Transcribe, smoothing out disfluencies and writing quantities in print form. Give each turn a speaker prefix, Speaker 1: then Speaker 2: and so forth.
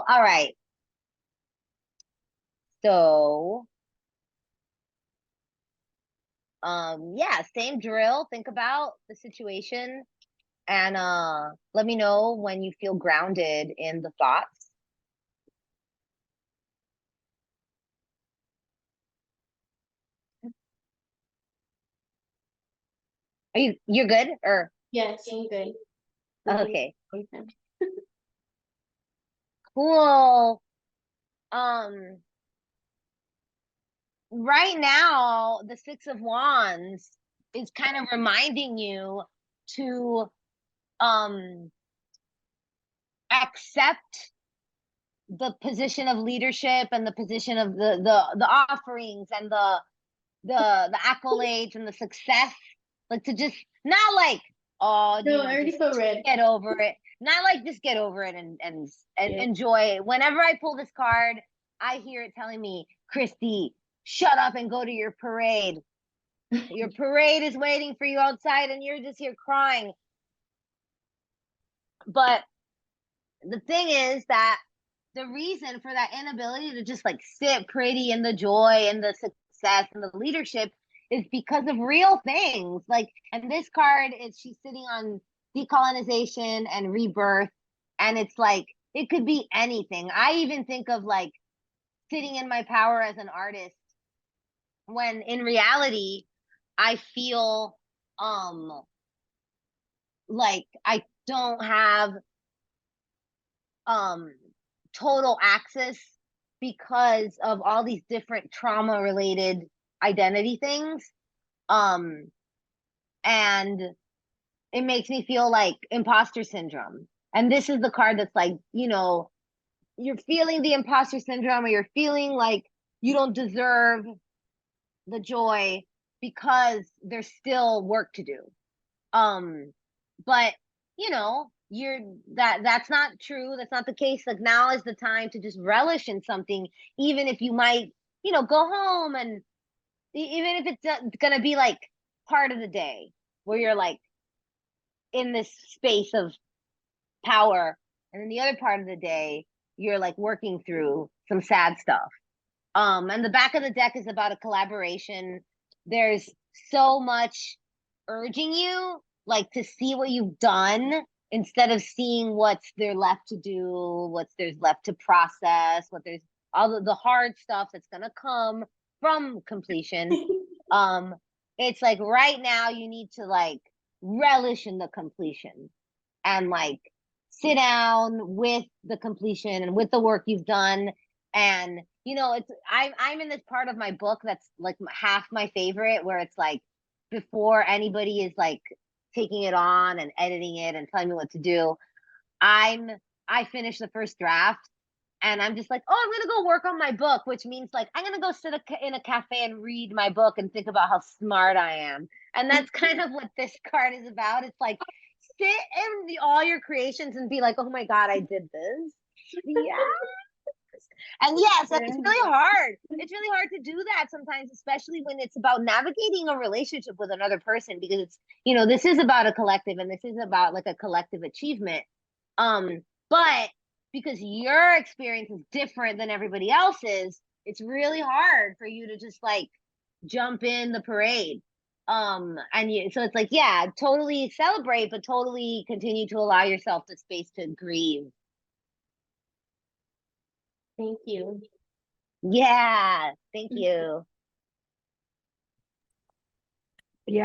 Speaker 1: all right. So, yeah, same drill. Think about the situation and let me know when you feel grounded in the thoughts. You're good or
Speaker 2: Yes, I'm good.
Speaker 1: okay.
Speaker 2: Okay.
Speaker 1: Cool. Right now, the Six of Wands is kind of reminding you to accept the position of leadership and the position of the offerings and the accolades and the success, like to just not like, oh,
Speaker 2: No,
Speaker 1: you
Speaker 2: I
Speaker 1: know,
Speaker 2: already
Speaker 1: just
Speaker 2: feel red.
Speaker 1: get over it, not like just get over it and
Speaker 2: Yeah.
Speaker 1: enjoy it. Whenever I pull this card, I hear it telling me, Cristy, shut up and go to your parade. Your parade is waiting for you outside and you're just here crying. But the thing is that the reason for that inability to just like sit pretty in the joy and the success and the leadership is because of real things. Like, and this card is she's sitting on decolonization and rebirth. And it's like, it could be anything. I even think of like sitting in my power as an artist when in reality, I feel like I don't have total access because of all these different trauma related identity things. And it makes me feel like imposter syndrome. And this is the card that's like, you know, you're feeling the imposter syndrome or you're feeling like you don't deserve the joy because there's still work to do. But you know, that's not true. That's not the case. Like now is the time to just relish in something, even if you might, you know, go home and even if it's gonna be like part of the day where you're like in this space of power, and then the other part of the day you're like working through some sad stuff. And the back of the deck is about a collaboration. There's so much urging you like to see what you've done instead of seeing what's there left to do, what's there's left to process, what there's all the hard stuff that's gonna come from completion. um it's like right now you need to like relish in the completion and like sit down with the completion and with the work you've done. And you know, it's I'm in this part of my book that's like half my favorite, where it's like before anybody is like taking it on and editing it and telling me what to do, I'm I finish the first draft and I'm just like, oh, I'm gonna go work on my book, which means like I'm gonna go sit in a cafe and read my book and think about how smart I am. And that's kind of what this card is about. It's like sit in all your creations and be like, oh my god, I did this. Yeah. And yes, it's really hard. It's really hard to do that sometimes, especially when it's about navigating a relationship with another person, because it's, you know, this is about a collective and this is about like a collective achievement. But because your experience is different than everybody else's, it's really hard for you to just like jump in the parade. And you, so it's like, yeah, totally celebrate, but totally continue to allow yourself the space to grieve.
Speaker 2: Thank you.
Speaker 1: Yeah, thank you.